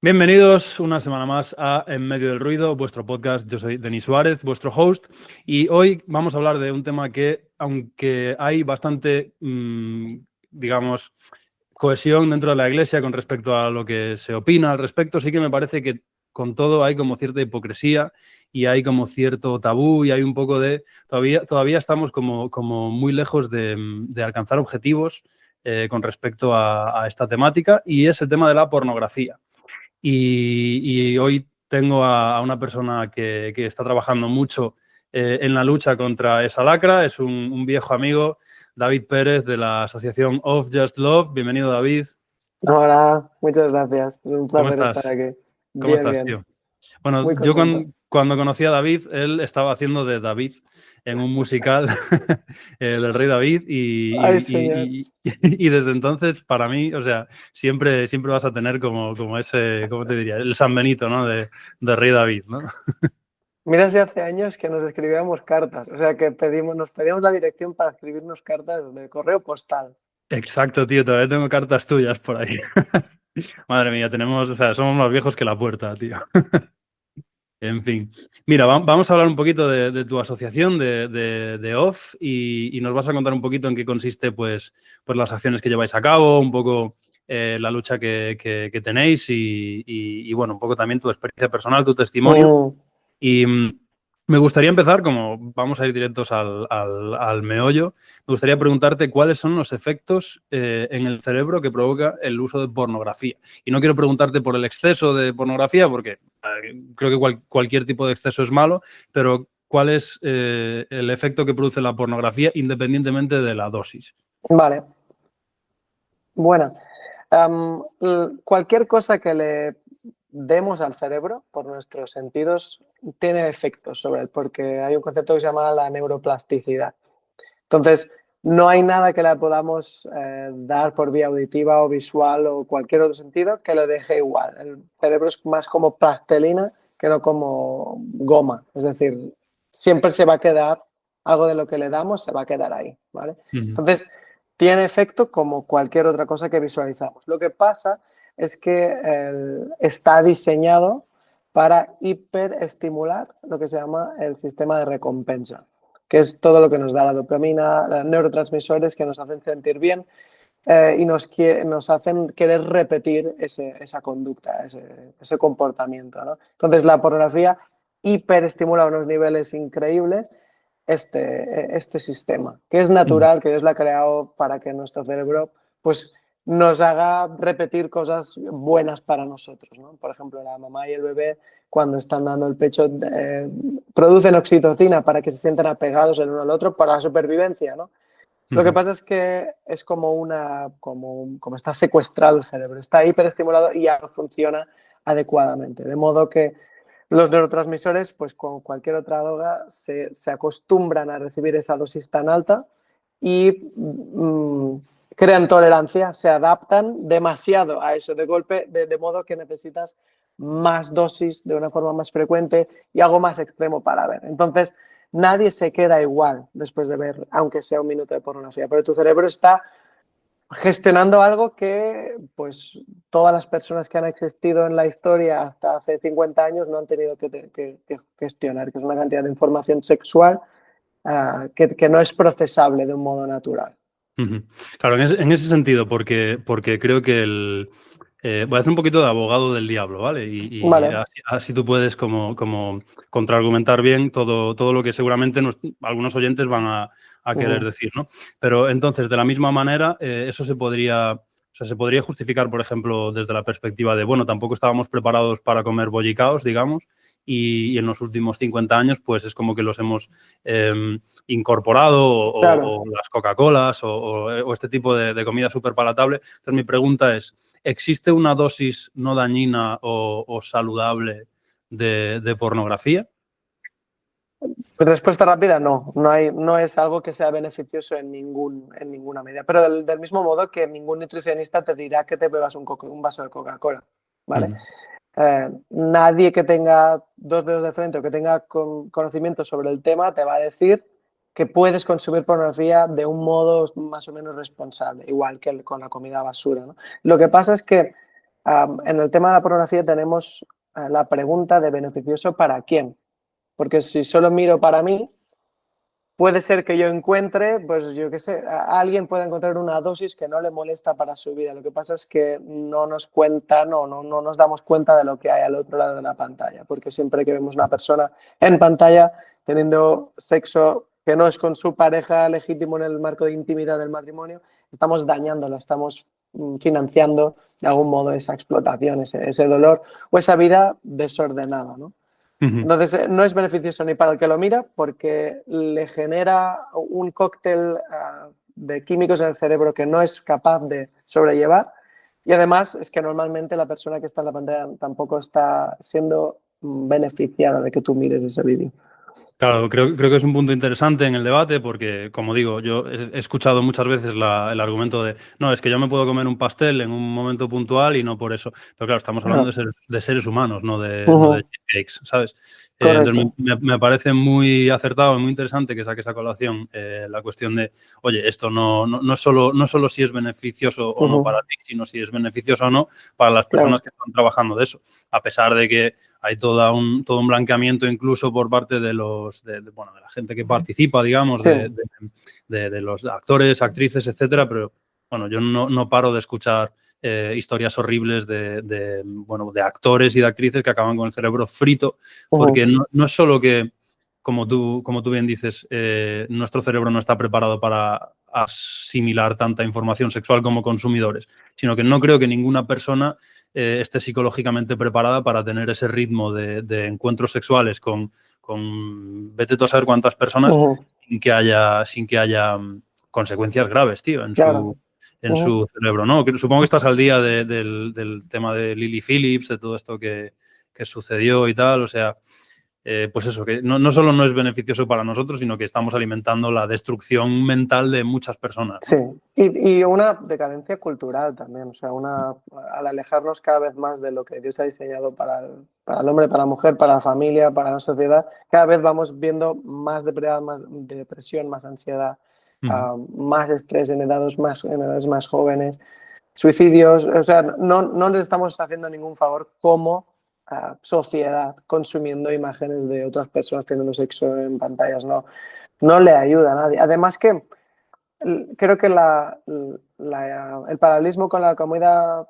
Bienvenidos una semana más a En Medio del Ruido, vuestro podcast. Yo soy Denis Suárez, vuestro host, y hoy vamos a hablar de un tema que, aunque hay bastante, digamos, cohesión dentro de la Iglesia con respecto a lo que se opina al respecto, sí que me parece que con todo hay como cierta hipocresía y hay como cierto tabú y hay un poco de... Todavía estamos como muy lejos de alcanzar objetivos con respecto a esta temática, y es el tema de la pornografía. Y hoy tengo a una persona que está trabajando mucho en la lucha contra esa lacra. Es un viejo amigo, David Pérez, de la asociación Of Just Love. Bienvenido, David. Hola, muchas gracias. Es un ¿Cómo placer estar estás? aquí. ¿Cómo Bien, estás, bien. tío? Bueno, Muy yo contento. cuando conocí a David, él estaba haciendo de David en un musical del Rey David Ay, señor. y desde entonces, para mí, o sea, siempre vas a tener como ese, ¿cómo te diría? El San Benito, ¿no? De Rey David, ¿no? Mira, si hace años que nos escribíamos cartas, o sea, que nos pedíamos la dirección para escribirnos cartas de correo postal. Exacto, tío, todavía tengo cartas tuyas por ahí. Madre mía, o sea, somos más viejos que la puerta, tío. En fin. Mira, vamos a hablar un poquito de tu asociación de OFF y nos vas a contar un poquito en qué consiste pues las acciones que lleváis a cabo, un poco la lucha que tenéis y, bueno, un poco también tu experiencia personal, tu testimonio. Mm, Y me gustaría empezar, como vamos a ir directos al meollo, me gustaría preguntarte cuáles son los efectos en el cerebro que provoca el uso de pornografía. Y no quiero preguntarte por el exceso de pornografía, porque creo que cualquier tipo de exceso es malo, pero ¿cuál es el efecto que produce la pornografía independientemente de la dosis? vale, bueno. Cualquier cosa que le demos al cerebro por nuestros sentidos tiene efectos sobre él, porque hay un concepto que se llama la neuroplasticidad. Entonces, no hay nada que le podamos dar por vía auditiva o visual o cualquier otro sentido que lo deje igual. El cerebro es más como plastelina que no como goma. Es decir, siempre se va a quedar algo de lo que le damos, se va a quedar ahí, ¿vale? Ujú. Entonces, tiene efecto como cualquier otra cosa que visualizamos. Lo que pasa es que está diseñado para hiperestimular lo que se llama el sistema de recompensa, que es todo lo que nos da la dopamina, los neurotransmisores que nos hacen sentir bien y nos hacen querer repetir esa conducta, ese comportamiento, ¿no? Entonces, la pornografía hiperestimula a unos niveles increíbles este sistema, que es Ujú. natural, que Dios lo ha creado para que nuestro cerebro pues, nos haga repetir cosas buenas para nosotros, ¿no? Por ejemplo, la mamá y el bebé, cuando están dando el pecho, producen oxitocina para que se sientan apegados el uno al otro para la supervivencia, ¿no? Lo que Ujú. pasa es que es como está secuestrado el cerebro, está hiperestimulado y ya no funciona adecuadamente. De modo que los neurotransmisores, pues con cualquier otra droga, se acostumbran a recibir esa dosis tan alta y crean tolerancia, se adaptan demasiado a eso de golpe, de modo que necesitas más dosis de una forma más frecuente y algo más extremo para ver. Entonces, nadie se queda igual después de ver, aunque sea un minuto de pornografía, pero tu cerebro está gestionando algo que pues todas las personas que han existido en la historia hasta hace 50 años no han tenido que gestionar, que es una cantidad de información sexual que no es procesable de un modo natural. Ujú. Claro, en ese sentido, porque creo que voy a hacer un poquito de abogado del diablo, ¿vale? Y Vale. así tú puedes como contraargumentar bien todo lo que seguramente algunos oyentes van a querer decir, ¿no? Pero entonces, de la misma manera, eso se podría justificar, por ejemplo, desde la perspectiva de, bueno, tampoco estábamos preparados para comer bollicaos, digamos, y en los últimos 50 años, pues es como que los hemos incorporado Claro. o las Coca-Colas o este tipo de comida súper palatable. Entonces mi pregunta es, ¿existe una dosis no dañina o saludable de pornografía? Respuesta rápida, no es algo que sea beneficioso en ninguna medida. Pero del mismo modo que ningún nutricionista te dirá que te bebas un vaso de Coca-Cola, ¿vale? Ujú. Nadie que tenga dos dedos de frente o que tenga conocimiento sobre el tema te va a decir que puedes consumir pornografía de un modo más o menos responsable, igual que con la comida basura, ¿no? Lo que pasa es que En el tema de la pornografía tenemos la pregunta de beneficioso para quién. Porque si solo miro para mí, puede ser que yo encuentre, pues yo qué sé, alguien puede encontrar una dosis que no le molesta para su vida. Lo que pasa es que no nos cuentan o no nos damos cuenta de lo que hay al otro lado de la pantalla, porque siempre que vemos una persona en pantalla teniendo sexo que no es con su pareja legítimo en el marco de intimidad del matrimonio, estamos dañándola, estamos financiando de algún modo esa explotación, ese dolor o esa vida desordenada, ¿no? Entonces, no es beneficioso ni para el que lo mira porque le genera un cóctel de químicos en el cerebro que no es capaz de sobrellevar y además es que normalmente la persona que está en la pantalla tampoco está siendo beneficiada de que tú mires ese vídeo. Claro, creo que es un punto interesante en el debate porque, como digo, yo he escuchado muchas veces el argumento de no, es que yo me puedo comer un pastel en un momento puntual y no por eso. Pero claro, estamos hablando de seres humanos, no de cheesecakes, ¿sabes? Entonces me parece muy acertado y muy interesante que saque esa colación la cuestión de, oye, esto no solo si es beneficioso o no para ti, sino si es beneficioso o no para las personas que están trabajando de eso. A pesar de que hay todo un blanqueamiento incluso por parte de la gente que participa, digamos, de los actores, actrices, etcétera, pero bueno, yo no paro de escuchar historias horribles de actores y de actrices que acaban con el cerebro frito, porque no es solo que, como tú bien dices, nuestro cerebro no está preparado para asimilar tanta información sexual como consumidores, sino que no creo que ninguna persona esté psicológicamente preparada para tener ese ritmo de encuentros sexuales con vete tú a saber cuántas personas sin que haya consecuencias graves, tío, en su cerebro, ¿no? Supongo que estás al día del tema de Lily Phillips, de todo esto que sucedió y tal, o sea, pues eso, que no solo no es beneficioso para nosotros, sino que estamos alimentando la destrucción mental de muchas personas, ¿no? Sí, y una decadencia cultural también, o sea, al alejarnos cada vez más de lo que Dios ha diseñado para el hombre, para la mujer, para la familia, para la sociedad, cada vez vamos viendo más depresión, más ansiedad, más estrés en edades más jóvenes, suicidios, o sea, no nos estamos haciendo ningún favor como sociedad consumiendo imágenes de otras personas teniendo sexo en pantallas, no le ayuda a nadie. Además que creo que el paralelismo con la comida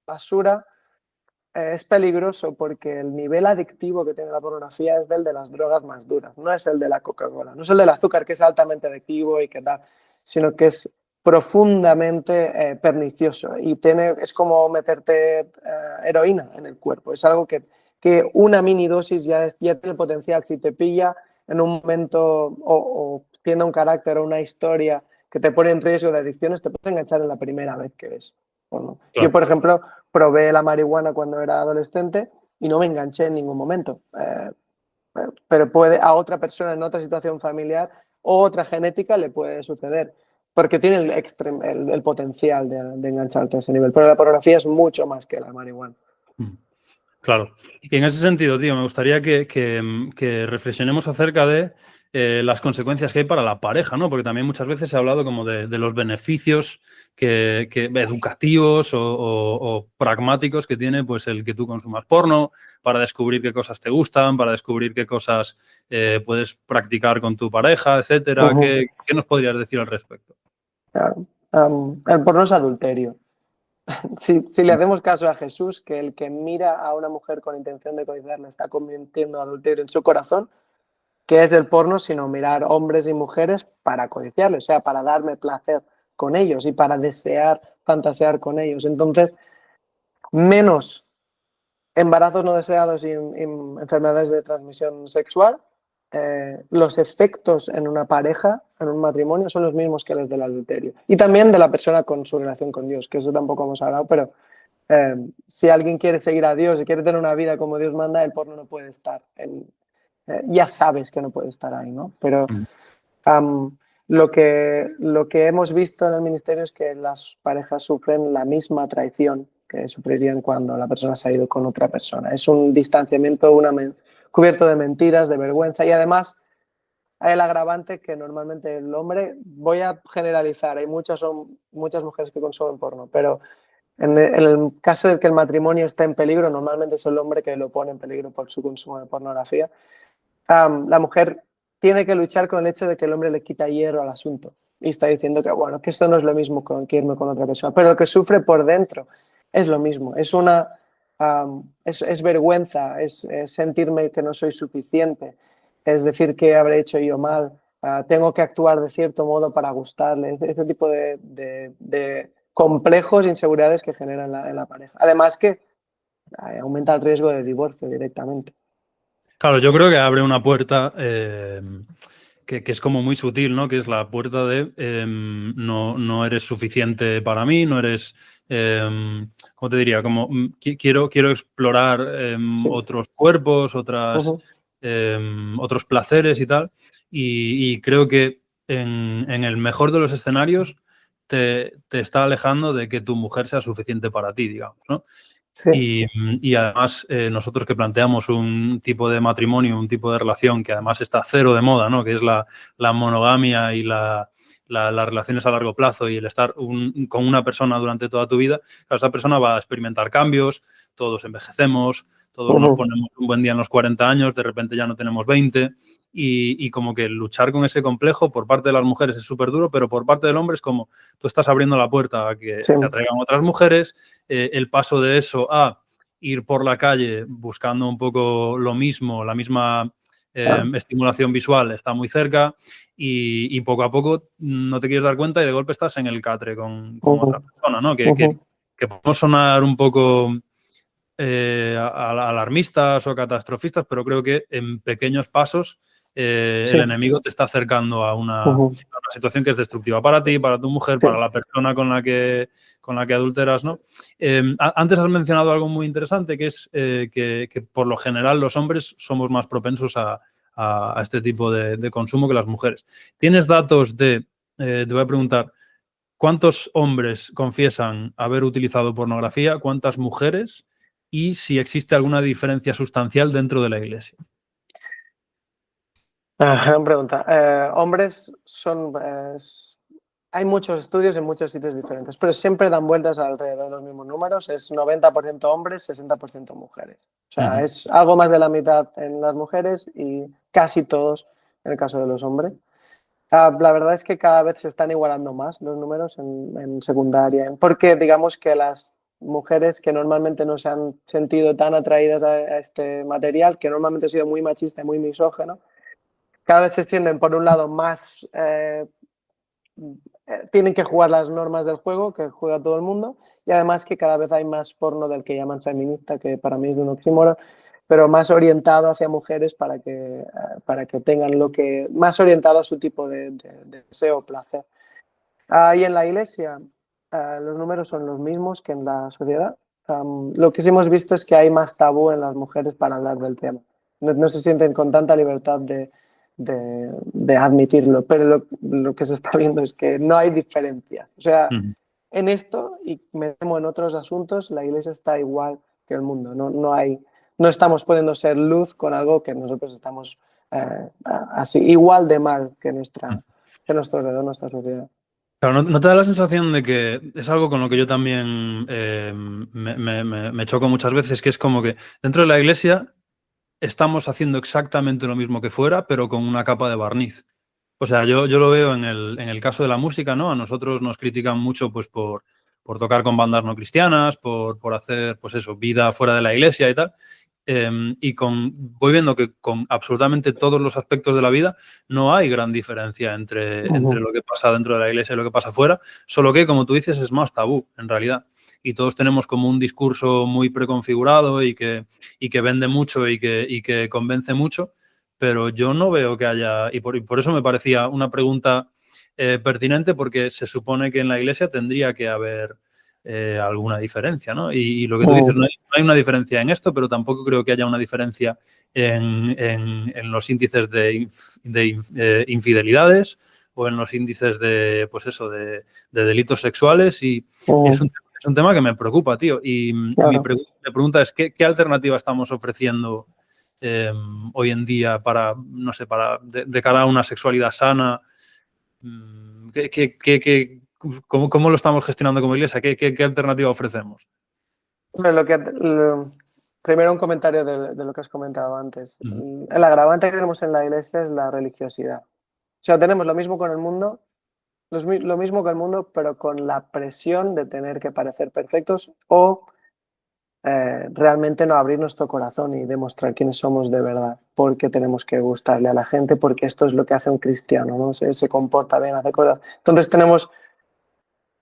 basura es peligroso porque el nivel adictivo que tiene la pornografía es del de las drogas más duras, no es el de la Coca-Cola, no es el del azúcar que es altamente adictivo y que tal, sino que es profundamente pernicioso y es como meterte heroína en el cuerpo, es algo que una mini dosis ya tiene el potencial, si te pilla en un momento o tiene un carácter o una historia que te pone en riesgo de adicciones, te puede enganchar en la primera vez que ves. Claro. Yo, por ejemplo, probé la marihuana cuando era adolescente y no me enganché en ningún momento. Pero a otra persona en otra situación familiar o otra genética le puede suceder, porque tiene el potencial de engancharte a ese nivel. Pero la pornografía es mucho más que la marihuana. Claro. Y en ese sentido, tío, me gustaría que reflexionemos acerca de las consecuencias que hay para la pareja, ¿no? Porque también muchas veces se ha hablado como de los beneficios educativos o pragmáticos que tiene pues el que tú consumas porno para descubrir qué cosas te gustan, para descubrir qué cosas puedes practicar con tu pareja, etcétera. ¿Qué nos podrías decir al respecto? Claro. El porno es adulterio. Si le hacemos caso a Jesús, que el que mira a una mujer con intención de codiciarla está convirtiendo adulterio en su corazón, ¿qué es el porno sino mirar hombres y mujeres para codiciarle? O sea, para darme placer con ellos y para desear, fantasear con ellos. Entonces, menos embarazos no deseados y enfermedades de transmisión sexual, los efectos en una pareja, en un matrimonio, son los mismos que los del adulterio. Y también de la persona con su relación con Dios, que eso tampoco hemos hablado, pero si alguien quiere seguir a Dios y quiere tener una vida como Dios manda, el porno no puede estar. Ya sabes que no puede estar ahí, ¿no? Pero lo que hemos visto en el ministerio es que las parejas sufren la misma traición que sufrirían cuando la persona se ha ido con otra persona. Es un distanciamiento cubierto de mentiras, de vergüenza y además hay el agravante que normalmente el hombre, voy a generalizar, hay muchas mujeres que consumen porno, pero En el caso de que el matrimonio esté en peligro, normalmente es el hombre que lo pone en peligro por su consumo de pornografía. La mujer tiene que luchar con el hecho de que el hombre le quita hierro al asunto y está diciendo que, bueno, que esto no es lo mismo que irme con otra persona, pero el que sufre por dentro es lo mismo, es vergüenza, es sentirme que no soy suficiente, es decir que habré hecho yo mal, tengo que actuar de cierto modo para gustarle, ese tipo de complejos, inseguridades que generan en la pareja. Además que aumenta el riesgo de divorcio directamente. Claro, yo creo que abre una puerta que es como muy sutil, ¿no? Que es la puerta de no eres suficiente para mí, no eres, ¿cómo te diría? Como quiero explorar Sí. otros cuerpos, Uh-huh. otros placeres y tal. Y creo que en el mejor de los escenarios te está alejando de que tu mujer sea suficiente para ti, digamos, ¿no? Sí. Y además nosotros que planteamos un tipo de matrimonio, un tipo de relación que además está cero de moda, ¿no? Que es la monogamia y las relaciones a largo plazo y el estar con una persona durante toda tu vida, claro, esa persona va a experimentar cambios, todos envejecemos, todos nos ponemos un buen día en los 40 años, de repente ya no tenemos 20 y como que luchar con ese complejo por parte de las mujeres es súper duro, pero por parte del hombre es como tú estás abriendo la puerta a que Sí. te atraigan otras mujeres, el paso de eso a ir por la calle buscando un poco lo mismo, la misma estimulación visual está muy cerca y poco a poco no te quieres dar cuenta y de golpe estás en el catre con otra persona, ¿no? Que podemos sonar un poco alarmistas o catastrofistas, pero creo que en pequeños pasos Sí. el enemigo te está acercando a una situación que es destructiva para ti, para tu mujer, Sí. para la persona con la que adulteras, ¿no? Antes has mencionado algo muy interesante, que es que por lo general los hombres somos más propensos a este tipo de consumo que las mujeres. ¿Tienes datos te voy a preguntar, ¿cuántos hombres confiesan haber utilizado pornografía? ¿Cuántas mujeres? Y si existe alguna diferencia sustancial dentro de la Iglesia. Gran pregunta. Hombres son... hay muchos estudios en muchos sitios diferentes, pero siempre dan vueltas alrededor de los mismos números. Es 90% hombres, 60% mujeres. O sea, es algo más de la mitad en las mujeres y casi todos en el caso de los hombres. La verdad es que cada vez se están igualando más los números en secundaria, porque digamos que las mujeres que normalmente no se han sentido tan atraídas a este material, que normalmente ha sido muy machista y muy misógino, cada vez se extienden por un lado más, tienen que jugar las normas del juego, que juega todo el mundo, y además que cada vez hay más porno del que llaman feminista, que para mí es un oxímoron, pero más orientado hacia mujeres para que tengan lo que, más orientado a su tipo de deseo o placer. Y en la iglesia los números son los mismos que en la sociedad. Lo que sí hemos visto es que hay más tabú en las mujeres para hablar del tema. No se sienten con tanta libertad de admitirlo, pero lo que se está viendo es que no hay diferencia. O sea, en esto, y me temo en otros asuntos, la iglesia está igual que el mundo. No estamos pudiendo ser luz con algo que nosotros estamos así, igual de mal que nuestro alrededor, nuestra sociedad. Claro, ¿no te da la sensación de que es algo con lo que yo también me choco muchas veces, que es como que dentro de la Iglesia estamos haciendo exactamente lo mismo que fuera, pero con una capa de barniz? O sea, yo lo veo en el caso de la música, ¿no? A nosotros nos critican mucho pues por tocar con bandas no cristianas, por hacer, pues eso, vida fuera de la Iglesia y tal. Voy viendo que con absolutamente todos los aspectos de la vida no hay gran diferencia entre lo que pasa dentro de la iglesia y lo que pasa fuera, solo que, como tú dices, es más tabú, en realidad. Y todos tenemos como un discurso muy preconfigurado y que vende mucho y que convence mucho, pero yo no veo que haya, y por eso me parecía una pregunta pertinente, porque se supone que en la iglesia tendría que haber alguna diferencia, ¿no? Y lo que tú dices, no hay una diferencia en esto, pero tampoco creo que haya una diferencia en los índices de infidelidades o en los índices de, pues eso, de delitos sexuales, y es un tema que me preocupa, tío. Y mi pregunta es, ¿qué alternativa estamos ofreciendo hoy en día para, no sé, de cara a una sexualidad sana? ¿Cómo lo estamos gestionando como iglesia? ¿Qué alternativa ofrecemos? Primero un comentario de lo que has comentado antes. Uh-huh. El agravante que tenemos en la iglesia es la religiosidad. O sea, tenemos lo mismo con el mundo, lo mismo que el mundo, pero con la presión de tener que parecer perfectos o realmente no abrir nuestro corazón y demostrar quiénes somos de verdad, porque tenemos que gustarle a la gente, porque esto es lo que hace un cristiano, ¿no? Se comporta bien, hace cosas. Entonces tenemos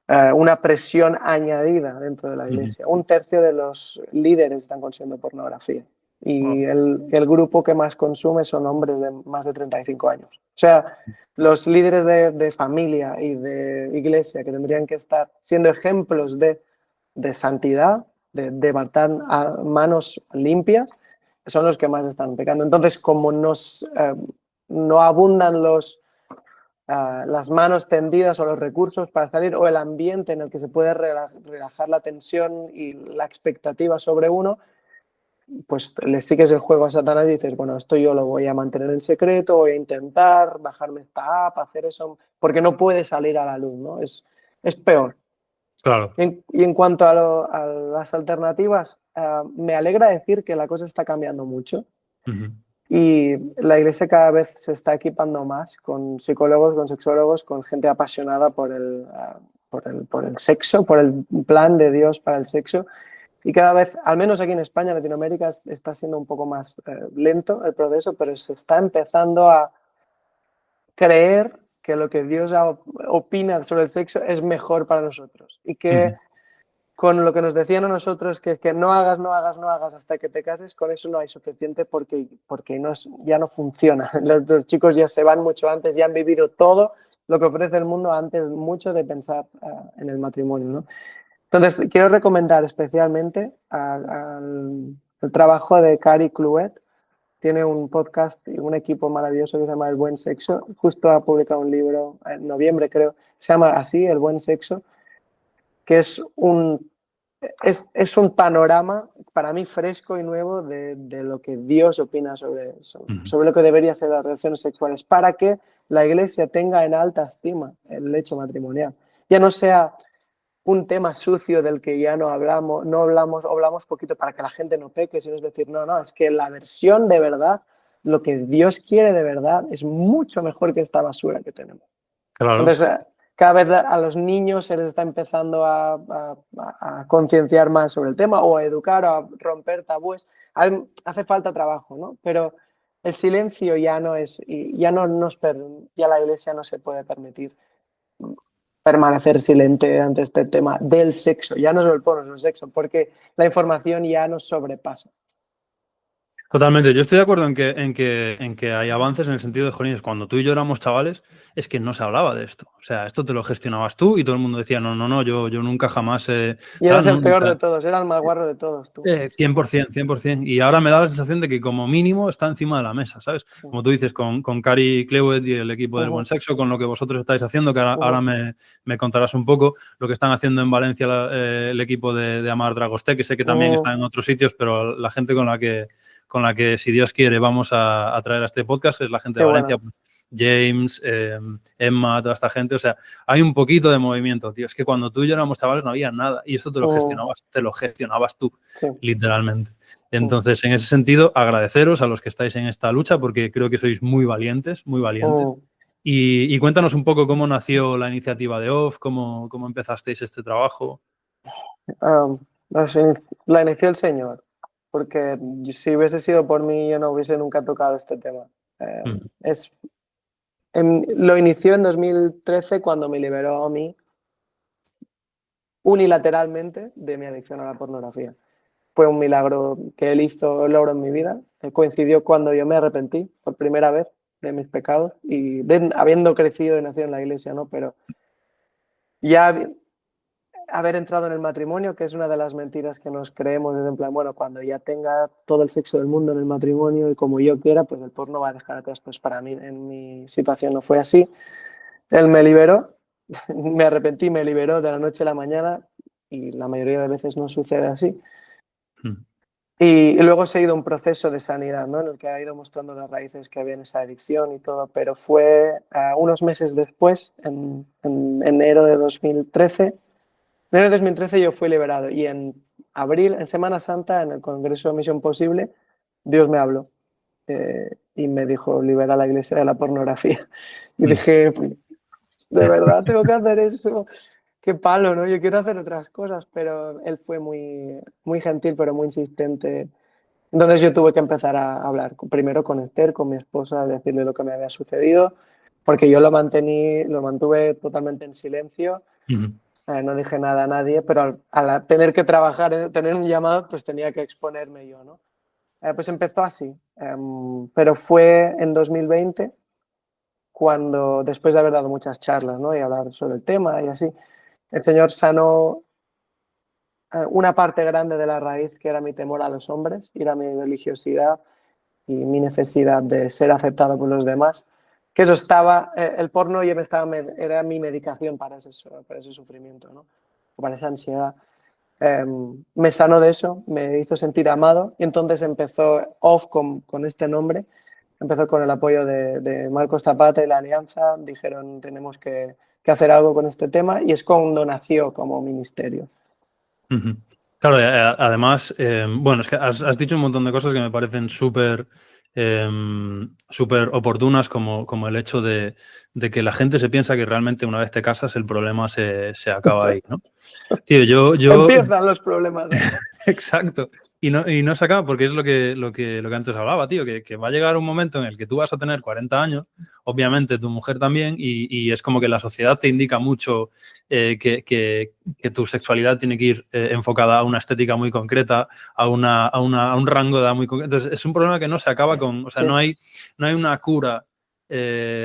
una presión añadida dentro de la iglesia. Un tercio de los líderes están consumiendo pornografía y el grupo que más consume son hombres de más de 35 años. O sea, los líderes de familia y de iglesia que tendrían que estar siendo ejemplos de santidad, de matar a manos limpias, son los que más están pecando. Entonces, como no abundan las manos tendidas o los recursos para salir, o el ambiente en el que se puede relajar la tensión y la expectativa sobre uno, pues le sigues el juego a Satanás y dices, bueno, esto yo lo voy a mantener en secreto, voy a intentar bajarme esta app, hacer eso, porque no puede salir a la luz, ¿no? Es peor. Claro. Y en cuanto a las alternativas, me alegra decir que la cosa está cambiando mucho. Uh-huh. Y la iglesia cada vez se está equipando más con psicólogos, con sexólogos, con gente apasionada por el sexo, por el plan de Dios para el sexo. Y cada vez, al menos aquí en España, Latinoamérica, está siendo un poco más lento el proceso, pero se está empezando a creer que lo que Dios opina sobre el sexo es mejor para nosotros. Y que con lo que nos decían a nosotros, que es que no hagas hasta que te cases, con eso no hay suficiente porque ya no funciona. Los chicos ya se van mucho antes, ya han vivido todo lo que ofrece el mundo antes mucho de pensar en el matrimonio, ¿no? Entonces, quiero recomendar especialmente el trabajo de Cari Cluet. Tiene un podcast y un equipo maravilloso que se llama El Buen Sexo. Justo ha publicado un libro en noviembre, creo. Se llama así, El Buen Sexo, que es un panorama para mí fresco y nuevo de lo que Dios opina sobre lo que deberían ser las relaciones sexuales, para que la iglesia tenga en alta estima el hecho matrimonial. Ya no sea un tema sucio del que ya no hablamos poquito para que la gente no peque, sino es decir, no, es que la versión de verdad, lo que Dios quiere de verdad, es mucho mejor que esta basura que tenemos. Claro. Entonces, cada vez a los niños se les está empezando a concienciar más sobre el tema, o a educar, o a romper tabúes. Hace falta trabajo, ¿no? Pero el silencio ya no es, ya la iglesia no se puede permitir permanecer silente ante este tema del sexo, ya no solo el porno, es el sexo, porque la información ya nos sobrepasa. Totalmente, yo estoy de acuerdo en que hay avances en el sentido de, jolines, cuando tú y yo éramos chavales, es que no se hablaba de esto. O sea, esto te lo gestionabas tú y todo el mundo decía, no, yo nunca jamás... y eras el peor de todos, era el más guarro de todos, tú. 100%. Y ahora me da la sensación de que como mínimo está encima de la mesa, ¿sabes? Sí. Como tú dices, con Cari Clewett y el equipo del Buen Sexo, con lo que vosotros estáis haciendo, que ahora me contarás un poco lo que están haciendo en Valencia el equipo de Amar Dragosté, que sé que también está en otros sitios, pero la gente con la que, si Dios quiere, vamos a traer a este podcast es la gente de Valencia. Bueno. James, Emma, toda esta gente. O sea, hay un poquito de movimiento, tío. Es que cuando tú y yo éramos chavales no había nada. Y esto te lo gestionabas tú, literalmente. Entonces, en ese sentido, agradeceros a los que estáis en esta lucha porque creo que sois muy valientes, muy valientes. Y cuéntanos un poco cómo nació la iniciativa de OFF, cómo empezasteis este trabajo. La inició el Señor. Porque si hubiese sido por mí, yo no hubiese nunca tocado este tema. Lo inició en 2013 cuando me liberó a mí unilateralmente de mi adicción a la pornografía. Fue un milagro que él hizo, logro en mi vida. Coincidió cuando yo me arrepentí por primera vez de mis pecados y habiendo crecido y nacido en la iglesia, ¿no? Pero ya haber entrado en el matrimonio, que es una de las mentiras que nos creemos, es en plan, bueno, cuando ya tenga todo el sexo del mundo en el matrimonio y como yo quiera, pues el porno va a dejar atrás. Pues para mí, en mi situación no fue así. Él me liberó, me arrepentí, me liberó de la noche a la mañana y la mayoría de veces no sucede así. Y luego he seguido un proceso de sanidad, ¿no? En el que ha ido mostrando las raíces que había en esa adicción y todo, pero fue unos meses después, en enero de 2013. En enero de 2013 yo fui liberado y en abril, en Semana Santa, en el Congreso de Misión Posible, Dios me habló y me dijo, libera la iglesia de la pornografía. Y dije, de verdad tengo que hacer eso. Qué palo, ¿no? Yo quiero hacer otras cosas, pero él fue muy, muy gentil, pero muy insistente. Entonces yo tuve que empezar a hablar primero con Esther, con mi esposa, decirle lo que me había sucedido, porque yo lo mantuve totalmente en silencio. No dije nada a nadie, pero al tener que trabajar, tener un llamado, pues tenía que exponerme yo, ¿no? Pues empezó así, pero fue en 2020 cuando, después de haber dado muchas charlas, ¿no? Y hablar sobre el tema y así, el Señor sanó una parte grande de la raíz que era mi temor a los hombres, y era mi religiosidad y mi necesidad de ser aceptado por los demás. Que eso estaba, el porno era mi medicación para ese sufrimiento, ¿no? O para esa ansiedad. Me sanó de eso, me hizo sentir amado, y entonces empezó Off con este nombre. Empezó con el apoyo de Marcos Zapata y la Alianza. Dijeron, tenemos que hacer algo con este tema, y es cuando nació como ministerio. Claro, además, bueno, es que has dicho un montón de cosas que me parecen súper oportunas, como el hecho de que la gente se piensa que realmente una vez te casas el problema se acaba ahí, ¿no? Tío, yo... Empiezan los problemas. Exacto. Y no se acaba porque es lo que antes hablaba, tío, que va a llegar un momento en el que tú vas a tener 40 años, obviamente tu mujer también, y es como que la sociedad te indica mucho que tu sexualidad tiene que ir enfocada a una estética muy concreta, a un rango de edad muy concreto. Entonces, es un problema que no se acaba con... O sea, Sí. no hay una cura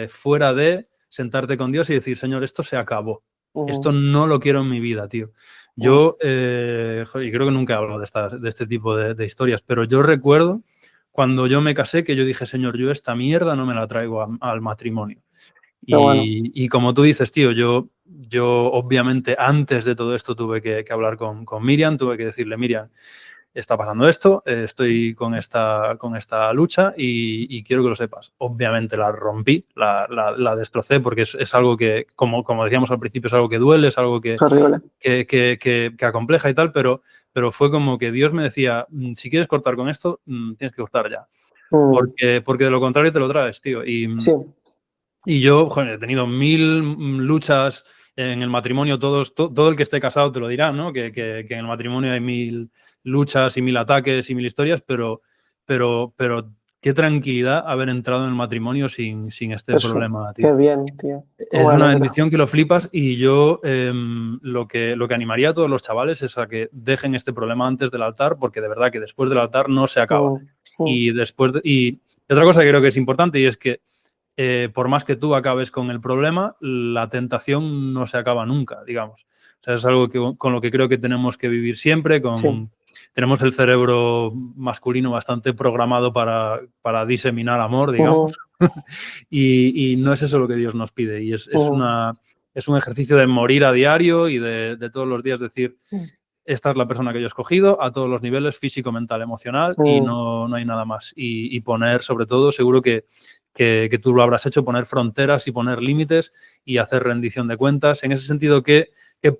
fuera de sentarte con Dios y decir, Señor, esto se acabó. Esto no lo quiero en mi vida, tío. Yo, y creo que nunca he hablado de este tipo de historias, pero yo recuerdo cuando yo me casé que yo dije, Señor, yo esta mierda no me la traigo al matrimonio. Y como tú dices, tío, yo obviamente antes de todo esto tuve que hablar con Miriam, tuve que decirle, Miriam, está pasando esto, estoy con esta lucha y quiero que lo sepas. Obviamente la rompí, la destrocé porque es algo que, como decíamos al principio, es algo que duele, es algo que acompleja y tal, pero fue como que Dios me decía, si quieres cortar con esto, tienes que cortar ya. Porque de lo contrario te lo traes, tío. Y yo, joder, he tenido 1000 luchas en el matrimonio, todo el que esté casado te lo dirá, ¿no? Que en el matrimonio hay 1000 luchas y 1000 ataques y 1000 historias, pero qué tranquilidad haber entrado en el matrimonio sin este problema, tío. Qué bien, tío. Es una bendición que lo flipas, y yo lo que animaría a todos los chavales es a que dejen este problema antes del altar, porque de verdad que después del altar no se acaba. Y otra cosa que creo que es importante, y es que por más que tú acabes con el problema, la tentación no se acaba nunca, digamos. O sea, es algo con lo que creo que tenemos que vivir siempre. Tenemos el cerebro masculino bastante programado para diseminar amor, digamos. Y no es eso lo que Dios nos pide. Y es un ejercicio de morir a diario y de todos los días decir, esta es la persona que yo he escogido a todos los niveles, físico, mental, emocional, y no hay nada más. Y poner, sobre todo, seguro que tú lo habrás hecho, poner fronteras y poner límites y hacer rendición de cuentas. En ese sentido, ¿qué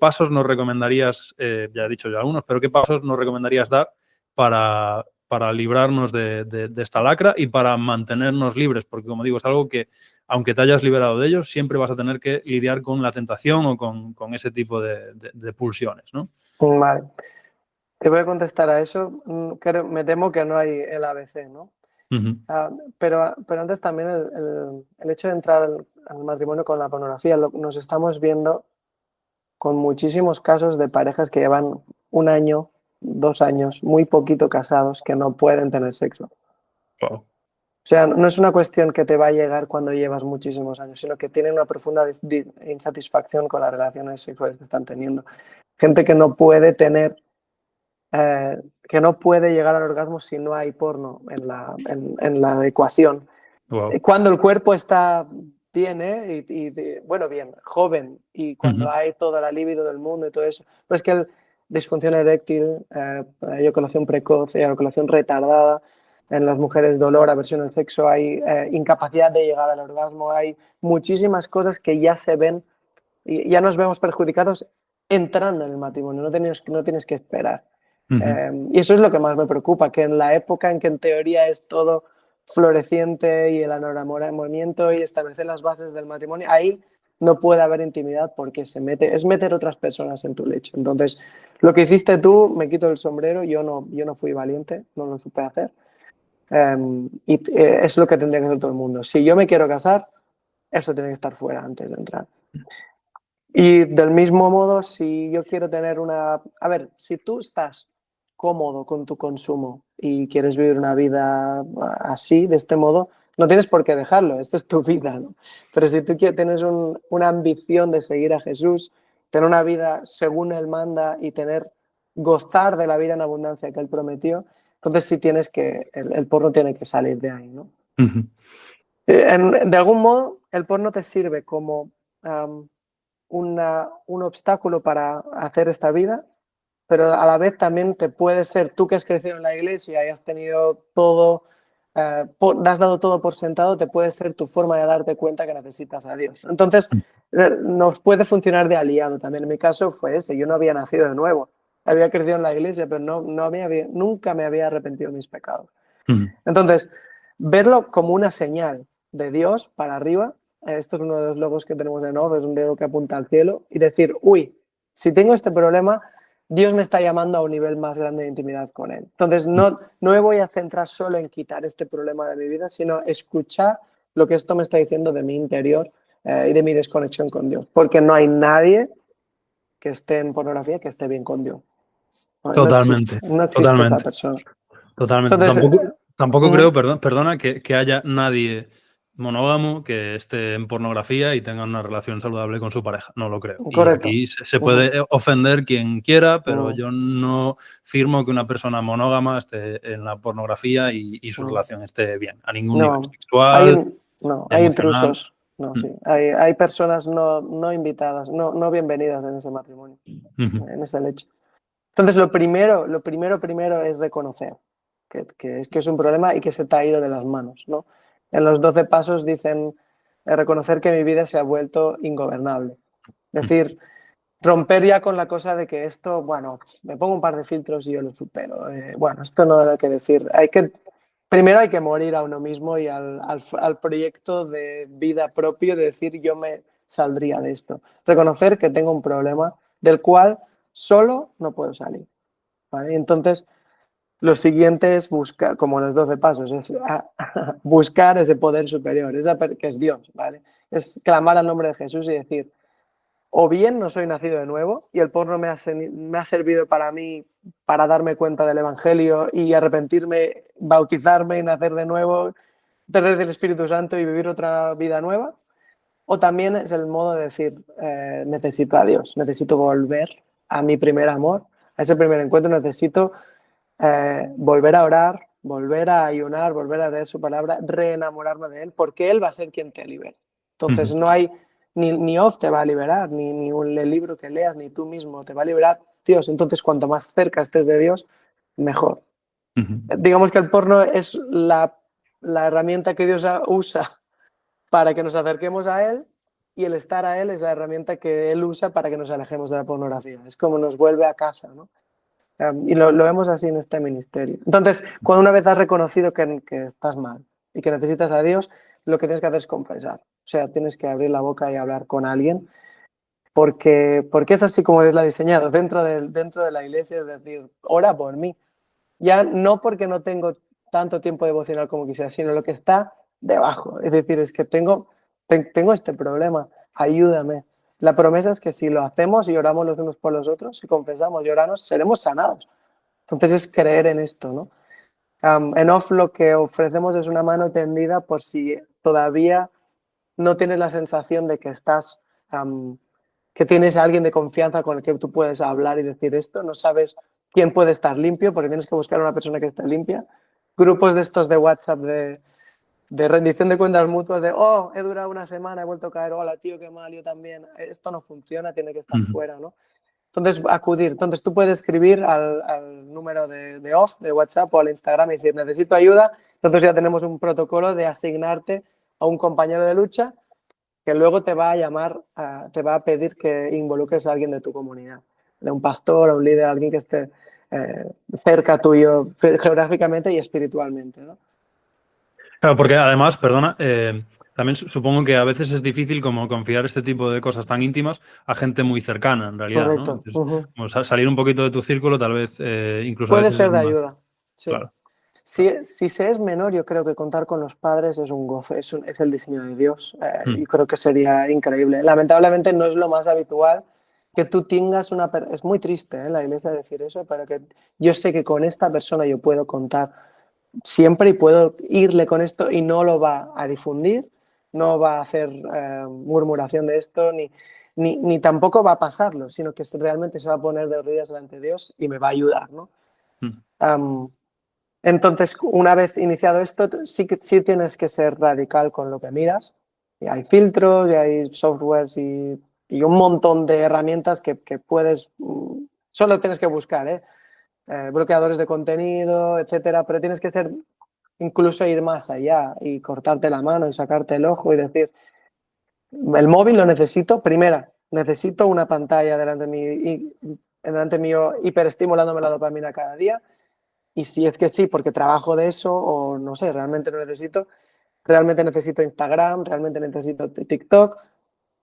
pasos nos recomendarías, ya he dicho yo algunos, pero qué pasos nos recomendarías dar para librarnos de esta lacra y para mantenernos libres? Porque, como digo, es algo que, aunque te hayas liberado de ellos, siempre vas a tener que lidiar con la tentación o con ese tipo de pulsiones, ¿no? Vale. Te voy a contestar a eso. Me temo que no hay el ABC, ¿no? Pero antes también el hecho de entrar al matrimonio con la pornografía, nos estamos viendo con muchísimos casos de parejas que llevan 1 año, 2 años, muy poquito casados, que no pueden tener sexo. Wow. O sea, no es una cuestión que te va a llegar cuando llevas muchísimos años, sino que tienen una profunda insatisfacción con las relaciones sexuales que están teniendo. Gente que no puede tener, que no puede llegar al orgasmo si no hay porno en la ecuación. Wow. Cuando el cuerpo está bien, bien, joven, y cuando hay toda la libido del mundo y todo eso. Pero es que disfunción eréctil, eyaculación precoz, eyaculación retardada, en las mujeres dolor, aversión al sexo, hay incapacidad de llegar al orgasmo, hay muchísimas cosas que ya se ven y ya nos vemos perjudicados entrando en el matrimonio, no tienes que esperar. Y eso es lo que más me preocupa, que en la época en que en teoría es todo floreciente y el enamoramiento y establecer las bases del matrimonio, ahí no puede haber intimidad porque es meter otras personas en tu lecho. Entonces, lo que hiciste tú, me quito el sombrero, yo no fui valiente, no lo supe hacer. Es lo que tendría que hacer todo el mundo. Si yo me quiero casar, eso tiene que estar fuera antes de entrar. Y del mismo modo, si yo quiero tener una... A ver, si tú estás cómodo con tu consumo y quieres vivir una vida así, de este modo, no tienes por qué dejarlo, esto es tu vida, ¿no? Pero si tú tienes una ambición de seguir a Jesús, tener una vida según Él manda y gozar de la vida en abundancia que Él prometió, entonces sí tienes que, el porno tiene que salir de ahí, ¿no? De algún modo, el porno te sirve como un obstáculo para hacer esta vida, pero a la vez también te puede ser, tú que has crecido en la iglesia y has tenido todo, has dado todo por sentado, te puede ser tu forma de darte cuenta que necesitas a Dios. Entonces, nos puede funcionar de aliado también. En mi caso fue ese, yo no había nacido de nuevo, había crecido en la iglesia, pero nunca me había arrepentido de mis pecados. Entonces, verlo como una señal de Dios para arriba, esto es uno de los logos que tenemos en Oz, es un dedo que apunta al cielo, y decir, uy, si tengo este problema, Dios me está llamando a un nivel más grande de intimidad con Él. Entonces, no me voy a centrar solo en quitar este problema de mi vida, sino escuchar lo que esto me está diciendo de mi interior y de mi desconexión con Dios. Porque no hay nadie que esté en pornografía que esté bien con Dios. Totalmente, no existe totalmente. esa persona. Totalmente. Entonces, Tampoco creo, perdona, que haya nadie monógamo que esté en pornografía y tenga una relación saludable con su pareja. No lo creo. correcto. Y aquí se puede ofender quien quiera, pero yo no firmo que una persona monógama esté en la pornografía y su relación esté bien, a ningún nivel sexual, hay emocional. intrusos. Sí. Hay personas no invitadas, no bienvenidas en ese matrimonio, en ese lecho. Entonces, lo primero es reconocer que es un problema y que se te ha ido de las manos, ¿no? En los 12 pasos dicen reconocer que mi vida se ha vuelto ingobernable. Es decir, romper ya con la cosa de que esto, bueno, me pongo un par de filtros y yo lo supero. Bueno, esto no hay que decir. Primero hay que morir a uno mismo y al proyecto de vida propio de decir yo me saldría de esto. Reconocer que tengo un problema del cual solo no puedo salir, ¿vale? Entonces, lo siguiente es buscar, como los 12 pasos, es buscar ese poder superior, que es Dios, ¿vale? Es clamar al nombre de Jesús y decir, o bien no soy nacido de nuevo y el porno me ha servido para mí para darme cuenta del Evangelio y arrepentirme, bautizarme y nacer de nuevo, tener el Espíritu Santo y vivir otra vida nueva. O también es el modo de decir, necesito a Dios, necesito volver a mi primer amor, a ese primer encuentro, necesito volver a orar, volver a ayunar, volver a leer su palabra, reenamorarme de Él, porque Él va a ser quien te libere. Entonces no hay, ni Oz te va a liberar, ni el libro que leas, ni tú mismo te va a liberar Dios. Entonces cuanto más cerca estés de Dios, mejor. Digamos que el porno es la herramienta que Dios usa para que nos acerquemos a Él y el estar a Él es la herramienta que Él usa para que nos alejemos de la pornografía. Es como nos vuelve a casa, ¿no? Y lo vemos así en este ministerio. Entonces, cuando una vez has reconocido que estás mal y que necesitas a Dios, lo que tienes que hacer es confesar. O sea, tienes que abrir la boca y hablar con alguien porque es así como Dios la ha diseñado. Dentro de la iglesia, es decir, ora por mí. Ya no porque no tengo tanto tiempo devocional como quisiera, sino lo que está debajo. Es decir, es que tengo este problema, ayúdame. La promesa es que si lo hacemos y oramos los unos por los otros, si confesamos y oramos, seremos sanados. Entonces es creer en esto, ¿no? En Off lo que ofrecemos es una mano tendida por si todavía no tienes la sensación de que que tienes a alguien de confianza con el que tú puedes hablar y decir esto, no sabes quién puede estar limpio porque tienes que buscar a una persona que esté limpia. Grupos de estos de WhatsApp de rendición de cuentas mutuas, de, oh, he durado una semana, he vuelto a caer, hola tío, qué mal, yo también. Esto no funciona, tiene que estar fuera, ¿no? Entonces, acudir. Entonces, tú puedes escribir al número de off, de WhatsApp o al Instagram y decir, necesito ayuda. Nosotros ya tenemos un protocolo de asignarte a un compañero de lucha que luego te va a llamar, te va a pedir que involucres a alguien de tu comunidad, de un pastor, a un líder, alguien que esté cerca tuyo geográficamente y espiritualmente, ¿no? Claro, porque además, perdona, también supongo que a veces es difícil como confiar este tipo de cosas tan íntimas a gente muy cercana, en realidad, ¿no? Correcto. Entonces, como salir un poquito de tu círculo, tal vez incluso a Puede veces es ser de más. ayuda, sí. Claro. Si se es menor, yo creo que contar con los padres es un goce, es el diseño de Dios. Y Mm, creo que sería increíble. Lamentablemente no es lo más habitual que tú tengas una... Es muy triste, la iglesia decir eso, pero que yo sé que con esta persona yo puedo contar siempre y puedo irle con esto y no lo va a difundir, no va a hacer murmuración de esto, ni tampoco va a pasarlo, sino que realmente se va a poner de rodillas delante de Dios y me va a ayudar, ¿no? mm. Entonces, una vez iniciado esto, sí tienes que ser radical con lo que miras. Y hay filtros, y hay softwares y un montón de herramientas que puedes, solo tienes que buscar, bloqueadores de contenido, etcétera, pero tienes que ser, incluso ir más allá y cortarte la mano y sacarte el ojo y decir, el móvil lo necesito, primera, necesito una pantalla delante mío hiperestimulándome la dopamina cada día. Y si es que sí, porque trabajo de eso o no sé, realmente necesito Instagram, realmente necesito TikTok,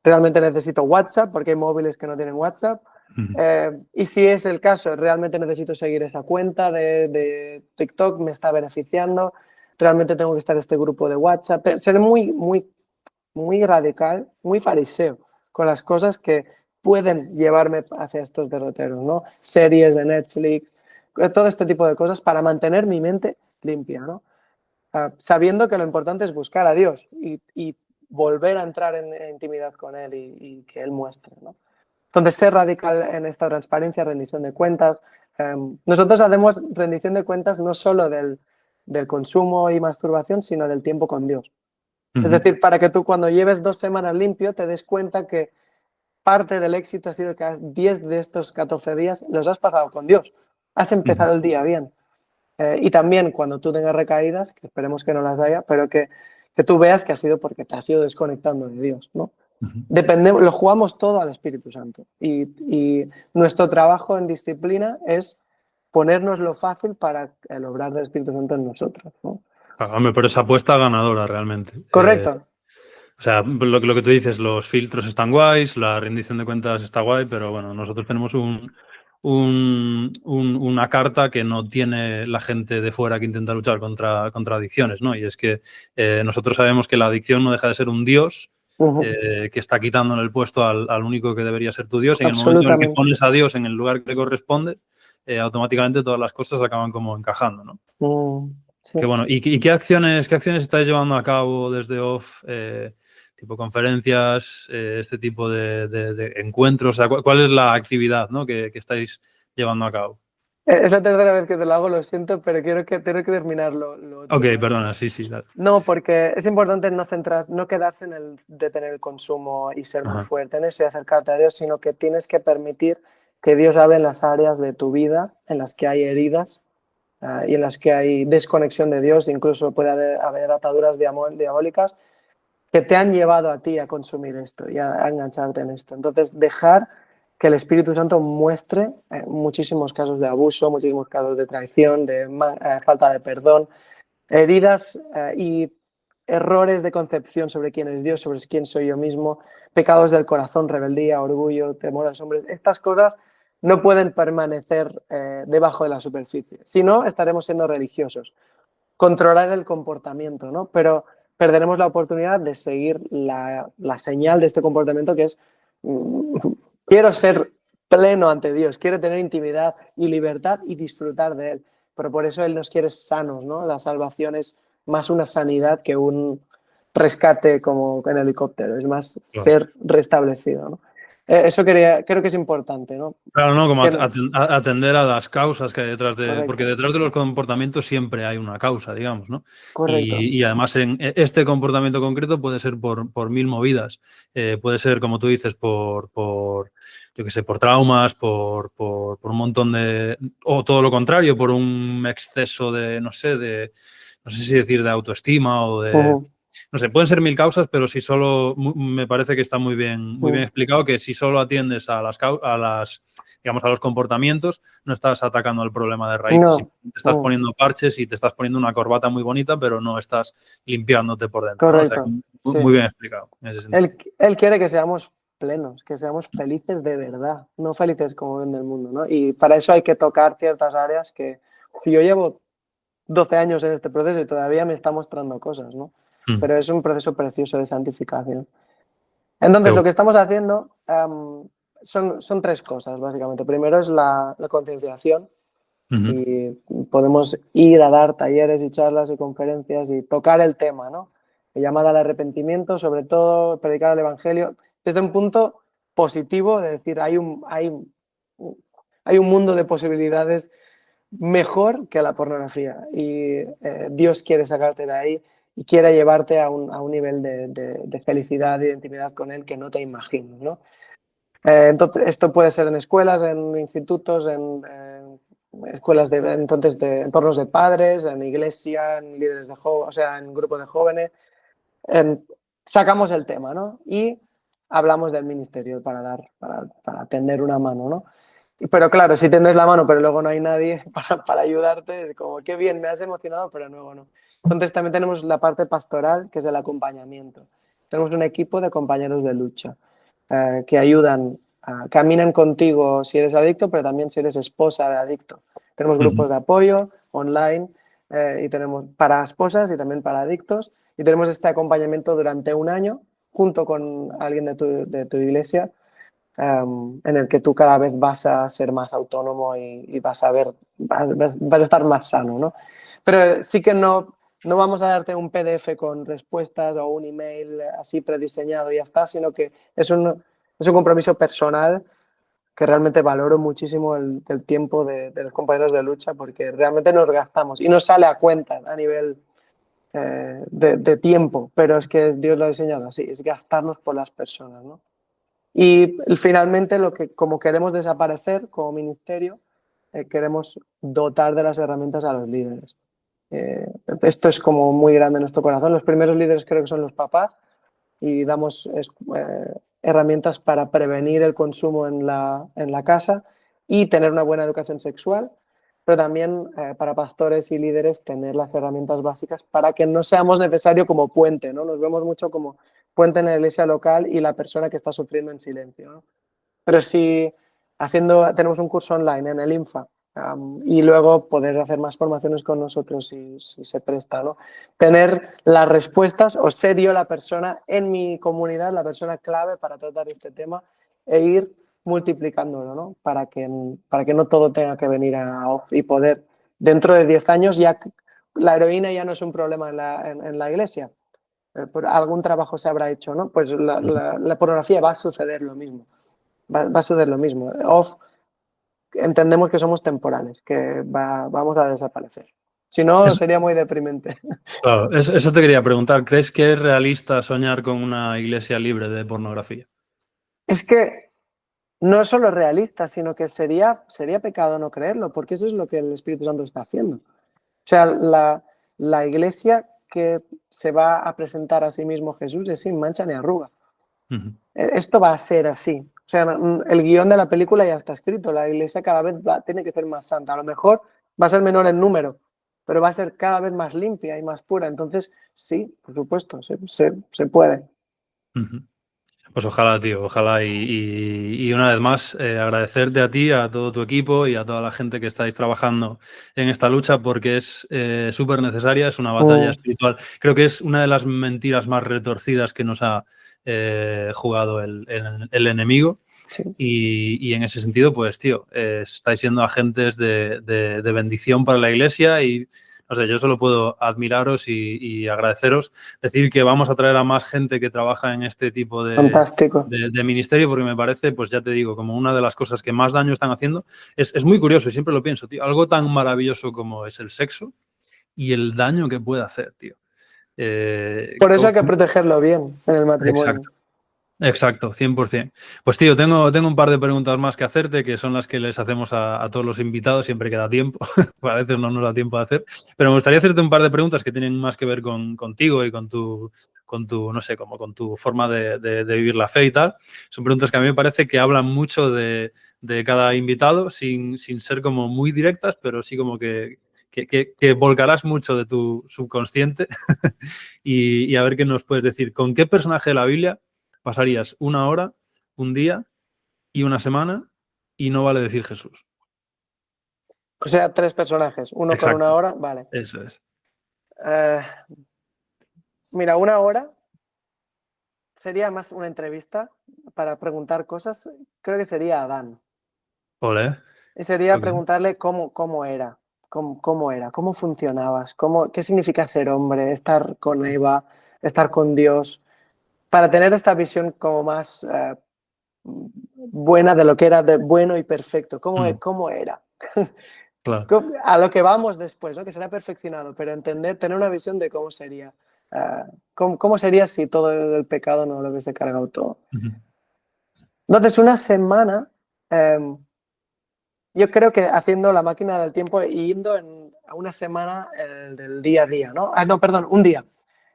realmente necesito WhatsApp, porque hay móviles que no tienen WhatsApp. Ujú. Y si es el caso, realmente necesito seguir esa cuenta de TikTok, me está beneficiando, realmente tengo que estar en este grupo de WhatsApp. Ser muy radical, muy fariseo con las cosas que pueden llevarme hacia estos derroteros, ¿no? Series de Netflix, todo este tipo de cosas para mantener mi mente limpia, ¿no? Sabiendo que lo importante es buscar a Dios y volver a entrar en intimidad con Él y que Él muestre, ¿no? Entonces, ser radical en esta transparencia, rendición de cuentas. Nosotros hacemos rendición de cuentas no solo del consumo y masturbación, sino del tiempo con Dios. Es Ujú. decir, para que tú cuando lleves 2 semanas limpio te des cuenta que parte del éxito ha sido que 10 de estos 14 días los has pasado con Dios. Has Ujú. empezado el día bien. Y también cuando tú tengas recaídas, que esperemos que no las haya, pero que tú veas que ha sido porque te has ido desconectando de Dios, ¿no? Ujú. Lo jugamos todo al Espíritu Santo. Y nuestro trabajo en disciplina es ponernos lo fácil para el obrar del Espíritu Santo en nosotros, ¿no? Ah, hombre, pero esa apuesta ganadora realmente. Correcto. O sea, lo que tú dices, los filtros están guays, la rendición de cuentas está guay, pero bueno, nosotros tenemos una carta que no tiene la gente de fuera que intenta luchar contra adicciones, ¿no? Y es que nosotros sabemos que la adicción no deja de ser un dios que está quitándole el puesto al único que debería ser tu Dios. Y en el momento en el que Absolutamente. pones a Dios en el lugar que le corresponde, automáticamente todas las cosas acaban como encajando, ¿no? Sí. Que bueno, ¿y qué acciones estáis llevando a cabo desde OFF? Tipo conferencias, este tipo de encuentros. O sea, ¿cuál es la actividad, ¿no? que estáis llevando a cabo? Es la tercera vez que te lo hago, lo siento, pero tengo que terminar lo Ok, otro, ¿vale? perdona, sí, dale. No, porque es importante no quedarse en el detener el consumo y ser muy Ajá. fuerte en eso y acercarte a Dios, sino que tienes que permitir que Dios hable en las áreas de tu vida en las que hay heridas y en las que hay desconexión de Dios, incluso puede haber ataduras diabólicas que te han llevado a ti a consumir esto y a engancharte en esto. Entonces, dejar que el Espíritu Santo muestre muchísimos casos de abuso, muchísimos casos de traición, de falta de perdón, heridas y errores de concepción sobre quién es Dios, sobre quién soy yo mismo, pecados del corazón, rebeldía, orgullo, temor a los hombres. Estas cosas no pueden permanecer debajo de la superficie. Si no, estaremos siendo religiosos. Controlar el comportamiento, ¿no? Pero perderemos la oportunidad de seguir la señal de este comportamiento que es quiero ser pleno ante Dios, quiero tener intimidad y libertad y disfrutar de Él. Pero por eso Él nos quiere sanos, ¿no? La salvación es más una sanidad que un rescate como en helicóptero, es más Claro. ser restablecido, ¿no? Eso creo que es importante, ¿no? Claro, no, como Que no, atender a las causas que hay detrás de... Porque correcto, detrás de los comportamientos siempre hay una causa, digamos, ¿no? correcto. Y además en este comportamiento concreto puede ser por mil movidas. Puede ser, como tú dices, yo qué sé, por traumas, por un montón de... O todo lo contrario, por un exceso de, no sé si decir de autoestima o de... Ujú, No sé, pueden ser mil causas, pero si solo... Me parece que está muy bien ujú. explicado que si solo atiendes a digamos, a los comportamientos, no estás atacando al problema de raíz. Si No, te estás poniendo parches y te estás poniendo una corbata muy bonita, pero no estás limpiándote por dentro, ¿no? O sea, correcto, sí. muy bien explicado en ese sentido. Él quiere que seamos plenos, que seamos felices de verdad, no felices como ven el mundo, ¿no? Y para eso hay que tocar ciertas áreas que yo llevo 12 años en este proceso y todavía me está mostrando cosas, ¿no? Mm, Pero es un proceso precioso de santificación. qué Entonces, lo bueno. que estamos haciendo son tres cosas, básicamente. Primero es la concienciación Ujú, y podemos ir a dar talleres y charlas y conferencias y tocar el tema, ¿no? Llamada al arrepentimiento, sobre todo predicar el Evangelio desde un punto positivo, de decir, hay un mundo de posibilidades mejor que la pornografía y Dios quiere sacarte de ahí y quiere llevarte a un nivel de felicidad y de intimidad con Él que no te imaginas, ¿no? Entonces, esto puede ser en escuelas, en institutos, en escuelas entonces de entornos de padres, en iglesia, en líderes de jóvenes, o sea, en grupos de jóvenes. En- Sacamos el tema, ¿no? Y hablamos del ministerio para tender una mano, ¿no? Pero claro, si tendes la mano, pero luego no hay nadie para ayudarte, es como, qué bien, me has emocionado, pero luego no. Entonces también tenemos la parte pastoral, que es el acompañamiento. Tenemos un equipo de compañeros de lucha que ayudan, caminan contigo si eres adicto, pero también si eres esposa de adicto. Tenemos ujú, grupos de apoyo online y tenemos para esposas y también para adictos y tenemos este acompañamiento durante un año junto con alguien de tu iglesia en el que tú cada vez vas a ser más autónomo y vas a ver, vas a estar más sano, ¿no? Pero sí que no vamos a darte un PDF con respuestas o un email así prediseñado y ya está, sino que es un compromiso personal que realmente valoro muchísimo el tiempo de los compañeros de lucha porque realmente nos gastamos y nos sale a cuenta a nivel de tiempo, pero es que Dios lo ha diseñado así, es gastarnos por las personas, ¿no? Y finalmente, como queremos desaparecer como ministerio, queremos dotar de las herramientas a los líderes. Esto es como muy grande en nuestro corazón. Los primeros líderes creo que son los papás y damos herramientas para prevenir el consumo en la casa y tener una buena educación sexual, pero también para pastores y líderes tener las herramientas básicas para que no seamos necesario como puente, ¿no? Nos vemos mucho como puente en la iglesia local y la persona que está sufriendo en silencio, ¿no? Pero si tenemos un curso online en el INFA y luego poder hacer más formaciones con nosotros si se presta, ¿no? Tener las respuestas o ser yo la persona en mi comunidad, la persona clave para tratar este tema e ir multiplicándolo, ¿no? Para que no todo tenga que venir a off y poder, dentro de 10 años, ya la heroína ya no es un problema en la iglesia. Por algún trabajo se habrá hecho, ¿no? Pues ujú. la pornografía va a suceder lo mismo. Va a suceder lo mismo. Off, entendemos que somos temporales, que vamos a desaparecer. Si no, Eso, sería muy deprimente. claro, eso te quería preguntar. ¿Crees que es realista soñar con una iglesia libre de pornografía? Es que no es solo realista, sino que sería pecado no creerlo, porque eso es lo que el Espíritu Santo está haciendo. O sea, la iglesia que se va a presentar a sí mismo Jesús es sin mancha ni arruga. Ujú, Esto va a ser así. O sea, el guión de la película ya está escrito. La iglesia cada vez tiene que ser más santa. A lo mejor va a ser menor en número, pero va a ser cada vez más limpia y más pura. Entonces, sí, por supuesto, se puede. ujú. Pues ojalá, tío, ojalá. Y una vez más, agradecerte a ti, a todo tu equipo y a toda la gente que estáis trabajando en esta lucha porque es súper necesaria, es una batalla Mm, espiritual. Creo que es una de las mentiras más retorcidas que nos ha jugado el enemigo. sí, Y en ese sentido, pues, tío, estáis siendo agentes de bendición para la iglesia y no sé, yo solo puedo admiraros y agradeceros, decir que vamos a traer a más gente que trabaja en este tipo Fantástico. de ministerio, porque me parece, pues ya te digo, como una de las cosas que más daño están haciendo. Es muy curioso y siempre lo pienso, tío, algo tan maravilloso como es el sexo y el daño que puede hacer, tío. Por eso hay que protegerlo bien en el matrimonio. Exacto. Exacto, 100%. Pues tío, tengo un par de preguntas más que hacerte, que son las que les hacemos a todos los invitados, siempre que da tiempo, a veces no nos da tiempo de hacer, pero me gustaría hacerte un par de preguntas que tienen más que ver contigo y con tu, no sé, como con tu forma de vivir la fe y tal. Son preguntas que a mí me parece que hablan mucho de cada invitado, sin ser como muy directas, pero sí como que volcarás mucho de tu subconsciente y a ver qué nos puedes decir. ¿Con qué personaje de la Biblia pasarías una hora, un día y una semana y no vale decir Jesús? O sea, 3 personajes, uno con Exacto, 1 hora, vale. eso es. Eh, mira, 1 hora sería más una entrevista para preguntar cosas. Creo que sería Adán. Ole. Y sería Ok. preguntarle cómo era, cómo era, cómo funcionabas, qué significa ser hombre, estar con Eva, estar con Dios, para tener esta visión como más buena de lo que era de bueno y perfecto, cómo era. Claro. A lo que vamos después, ¿no? Que será perfeccionado, pero entender, tener una visión de cómo sería, cómo sería si todo el pecado no lo hubiese cargado todo. Ujú. Entonces, una semana, yo creo que haciendo la máquina del tiempo y yendo a una semana del día a día, ¿no? No, perdón, un día.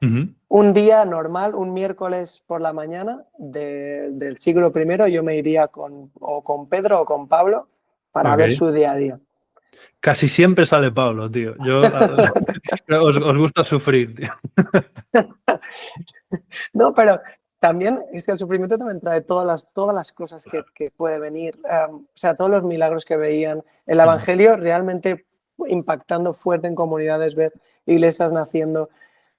Ujú. Un día normal, un miércoles por la mañana del siglo primero, yo me iría o con Pedro o con Pablo para ver Ok. su día a día. Casi siempre sale Pablo, tío. Os gusta sufrir, tío. No, pero también es que el sufrimiento también trae todas las cosas que puede venir, o sea, todos los milagros que veían. El Ujú. Evangelio realmente impactando fuerte en comunidades, ver iglesias naciendo.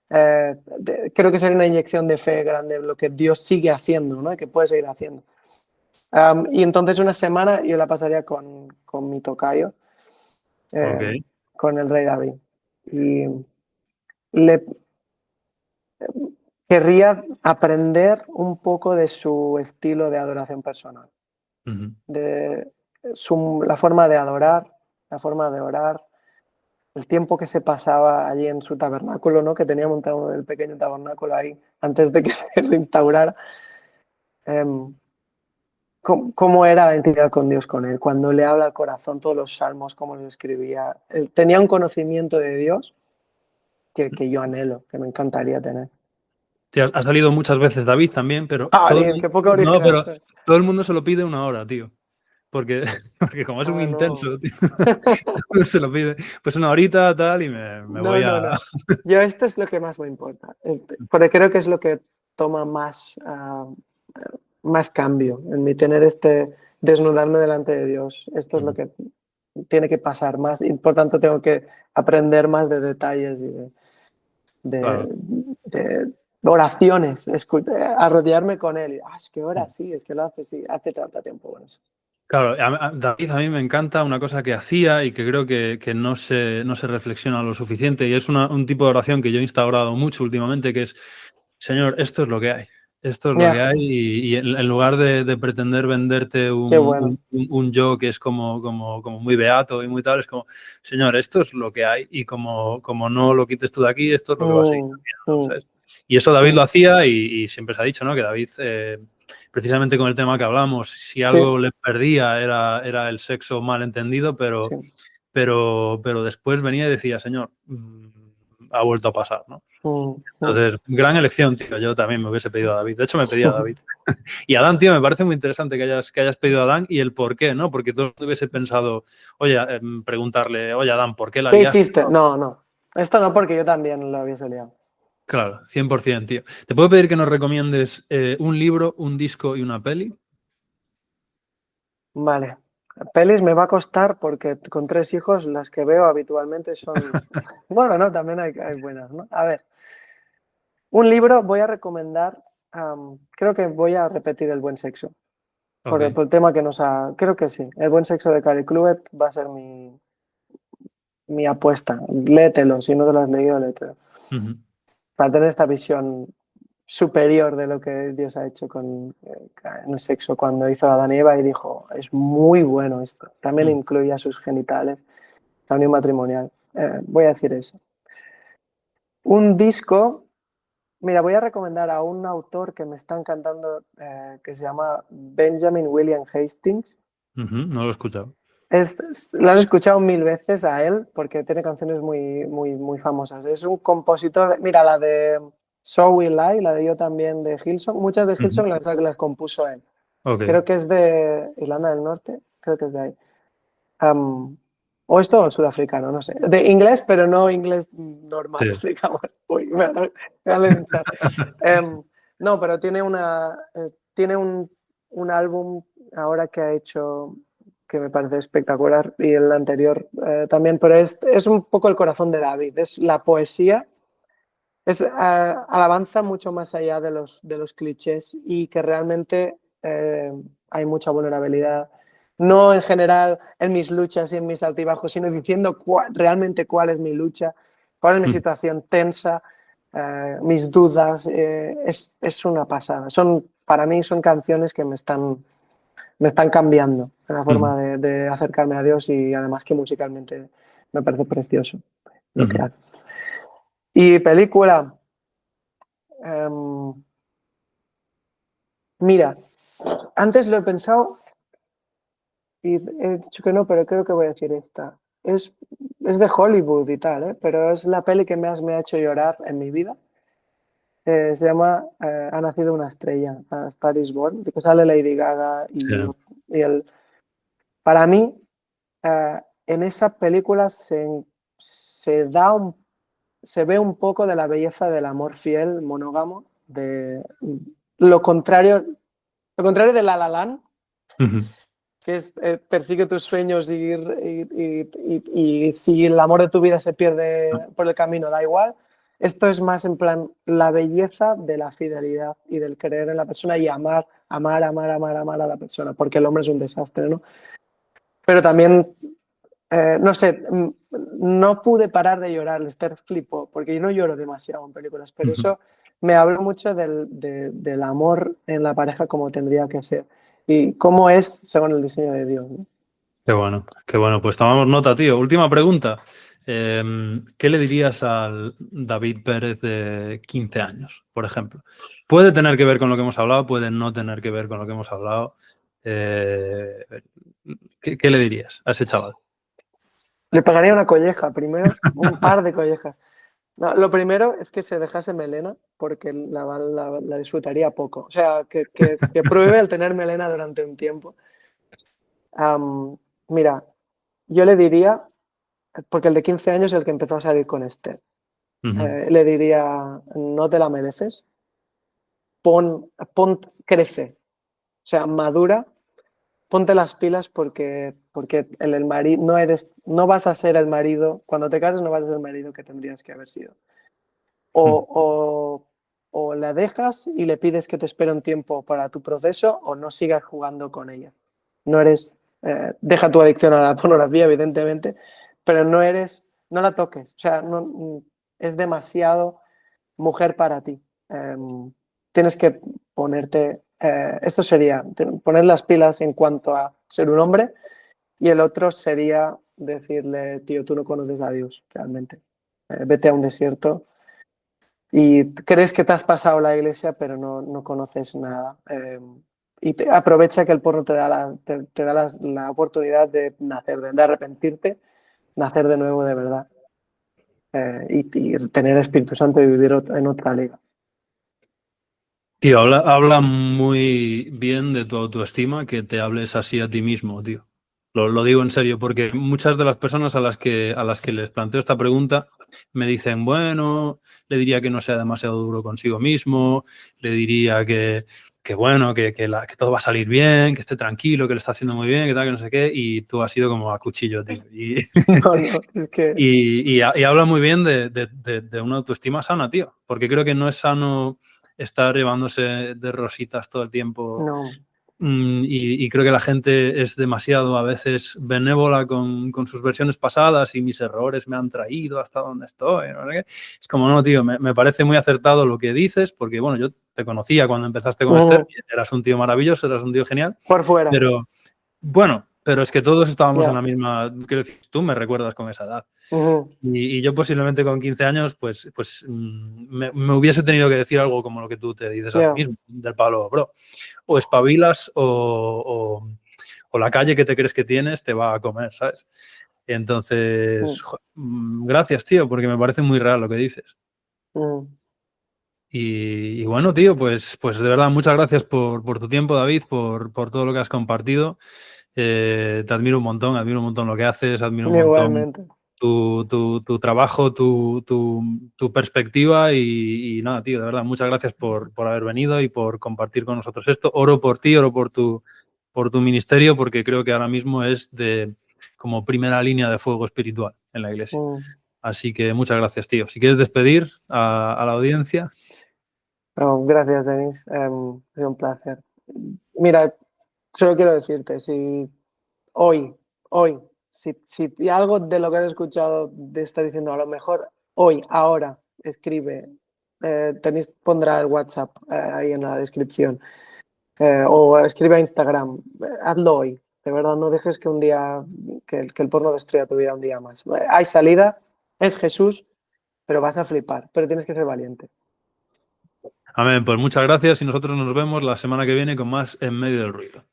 Creo que sería una inyección de fe grande lo que Dios sigue haciendo, ¿no? Y que puede seguir haciendo. Y entonces una semana yo la pasaría con mi tocayo, Ok. eh, con el rey David. Y le querría aprender un poco de su estilo de adoración personal, Ujú. de la forma de adorar, la forma de orar, el tiempo que se pasaba allí en su tabernáculo, ¿no? Que tenía montado el pequeño tabernáculo ahí antes de que se reinstaurara. Em, cómo era la intimidad con Dios con él, cuando le habla al corazón, todos los salmos, cómo los escribía. Él tenía un conocimiento de Dios que yo anhelo, que me encantaría tener. Tío, ha salido muchas veces David también, pero Ah, bien, qué poco no, original pero soy. todo el mundo se lo pide una hora, tío. Porque, porque como es un Ah, no. intenso, tío, se lo pide. Pues una horita, tal, y me No, voy a. no, no. Yo esto es lo que más me importa, porque creo que es lo que toma más cambio en mi tener desnudarme delante de Dios. Esto es lo que tiene que pasar más y por tanto tengo que aprender más de detalles y de, Claro. de oraciones, arrodillarme con él. Es que ora, sí, es que lo hace, sí, hace tanto tiempo con eso. Claro, David a mí me encanta una cosa que hacía y que creo que no se reflexiona lo suficiente, y es un tipo de oración que yo he instaurado mucho últimamente, que es: Señor, esto es lo que hay, esto es lo que Ya, hay, y en lugar de pretender venderte qué un, bueno. un yo que es como muy beato y muy tal, es como: Señor, esto es lo que hay, y como no lo quites tú de aquí, esto es lo que va a seguir Mm, haciendo, mm, ¿sabes? Y eso David lo mm. hacía, y siempre se ha dicho, ¿no? Que David, precisamente con el tema que hablamos, si Sí, algo le perdía era el sexo mal entendido, sí. pero después venía y decía: Señor, ha vuelto a pasar, ¿no? Mm, mm. Entonces, gran elección, tío. Yo también me hubiese pedido a David. De hecho, me pedía a David. Y Adán, tío, me parece muy interesante que hayas pedido a Adán, y el por qué, ¿no? Porque tú hubiese pensado, oye, preguntarle: oye, Adán, ¿por qué la ¿Qué liaste? hiciste? No, no. Esto no, porque yo también lo hubiese liado. Claro, 100%, tío. ¿Te puedo pedir que nos recomiendes un libro, un disco y una peli? Vale. Pelis me va a costar porque con 3 hijos las que veo habitualmente son... Bueno, no, también hay buenas, ¿no? A ver, un libro voy a recomendar, creo que voy a repetir El buen sexo, por el, Ok. por el tema que nos ha... Creo que sí, El buen sexo de Cary Cluett va a ser mi apuesta. Léetelo, si no te lo has leído, léetelo. Ujú. Para tener esta visión superior de lo que Dios ha hecho con el sexo cuando hizo a Adán y Eva y dijo, es muy bueno esto. También incluía sus genitales, la unión matrimonial. Voy a decir eso. Un disco, mira, voy a recomendar a un autor que me está encantando, que se llama Benjamin William Hastings. No lo he escuchado. Lo has escuchado 1000 veces a él porque tiene canciones muy, muy, muy famosas. Es un compositor, mira, la de So Will I, la de Yo también de Hillsong, muchas de Hillsong las compuso él. Okay. Creo que es de Irlanda del Norte, creo que es de ahí. O esto o sudafricano, no sé. De inglés, pero no inglés normal, Sí. digamos. Uy, me van a linchar. No, pero tiene un álbum ahora que ha hecho que me parece espectacular y el anterior también, pero es un poco el corazón de David, es la poesía, es alabanza mucho más allá de los clichés y que realmente hay mucha vulnerabilidad, no en general en mis luchas y en mis altibajos, sino diciendo realmente cuál es mi lucha, cuál es mi situación tensa, mis dudas, es una pasada. Para mí son canciones que me están cambiando en la forma de acercarme a Dios y además que musicalmente me parece precioso lo que hace. Y película, mira, antes lo he pensado y he dicho que no, pero creo que voy a decir esta. Es de Hollywood y tal, pero es la peli que más me ha hecho llorar en mi vida. Se llama Ha nacido una estrella, A Star is Born, que sale Lady Gaga y para mí, en esa película se ve un poco de la belleza del amor fiel, monógamo, de lo contrario de La La Land, que es persigue tus sueños y si el amor de tu vida se pierde por el camino, da igual. Esto es más en plan la belleza de la fidelidad y del creer en la persona y amar a la persona, porque el hombre es un desastre, ¿no? Pero también no sé, no pude parar de llorar, Lester flipó, porque yo no lloro demasiado en películas, pero eso me habló mucho del amor en la pareja como tendría que ser y cómo es según el diseño de Dios, ¿no? Qué bueno, pues tomamos nota, tío. Última pregunta. ¿Qué le dirías al David Pérez de 15 años, por ejemplo? Puede tener que ver con lo que hemos hablado, puede no tener que ver con lo que hemos hablado. ¿Qué le dirías a ese chaval? Le pegaría una colleja, primero, un par de collejas. No, lo primero es que se dejase melena porque la disfrutaría poco. O sea, que pruebe el tener melena durante un tiempo. Mira, yo le diría, porque el de 15 años es el que empezó a salir con Esther, le diría, no te la mereces, crece, o sea, madura, ponte las pilas porque el marido, no vas a ser el marido, cuando te cases no vas a ser el marido que tendrías que haber sido. O la dejas y le pides que te espere un tiempo para tu proceso o no sigas jugando con ella. No eres, deja tu adicción a la pornografía, evidentemente, pero no la toques. O sea, es demasiado mujer para ti. Tienes que ponerte, esto sería poner las pilas en cuanto a ser un hombre y el otro sería decirle, tío, tú no conoces a Dios realmente. Vete a un desierto y crees que te has pasado la iglesia, pero no conoces nada. Y aprovecha que el porno te da la oportunidad de nacer, de arrepentirte, nacer de nuevo de verdad y tener Espíritu Santo y vivir en otra liga. Tío, habla muy bien de tu autoestima que te hables así a ti mismo, tío. Lo digo en serio, porque muchas de las personas a las que les planteo esta pregunta me dicen, bueno, le diría que no sea demasiado duro consigo mismo, le diría que bueno, que todo va a salir bien, que esté tranquilo, que lo está haciendo muy bien, que tal, que no sé qué, y tú has sido como a cuchillo, tío. No, es que... y habla muy bien de una autoestima sana, tío, porque creo que no es sano estar llevándose de rositas todo el tiempo. No. y creo que la gente es demasiado a veces benévola con sus versiones pasadas y mis errores me han traído hasta donde estoy. ¿No? Es como, no, tío, me parece muy acertado lo que dices, porque, bueno, yo te conocía cuando empezaste con Esther, eras un tío maravilloso, eras un tío genial. Por fuera. Pero, bueno, pero es que todos estábamos Ya. en la misma, quiero decir, tú me recuerdas con esa edad. Ujú. Y yo posiblemente con 15 años, pues me hubiese tenido que decir algo como lo que tú te dices a Ya. ti mismo, del palo, bro. O espabilas o la calle que te crees que tienes te va a comer, ¿sabes? Entonces, gracias, tío, porque me parece muy real lo que dices. Y bueno, tío, pues de verdad, muchas gracias por tu tiempo, David, por todo lo que has compartido. Te admiro un montón lo que haces, admiro un montón Igualmente. tu trabajo, tu perspectiva y nada, tío, de verdad, muchas gracias por haber venido y por compartir con nosotros esto. Oro por ti, oro por tu ministerio, porque creo que ahora mismo es de como primera línea de fuego espiritual en la iglesia. Así que muchas gracias, tío. Si quieres despedir a la audiencia. No, gracias, Denis. Ha sido un placer. Mira, solo quiero decirte, si hoy, si algo de lo que has escuchado te está diciendo, a lo mejor hoy, ahora, escribe, pondrá el WhatsApp ahí en la descripción, o escribe a Instagram, hazlo hoy. De verdad, no dejes que un día, que el porno destruya tu vida un día más. Hay salida, es Jesús, pero vas a flipar, pero tienes que ser valiente. Amén, pues muchas gracias y nosotros nos vemos la semana que viene con más En Medio del Ruido.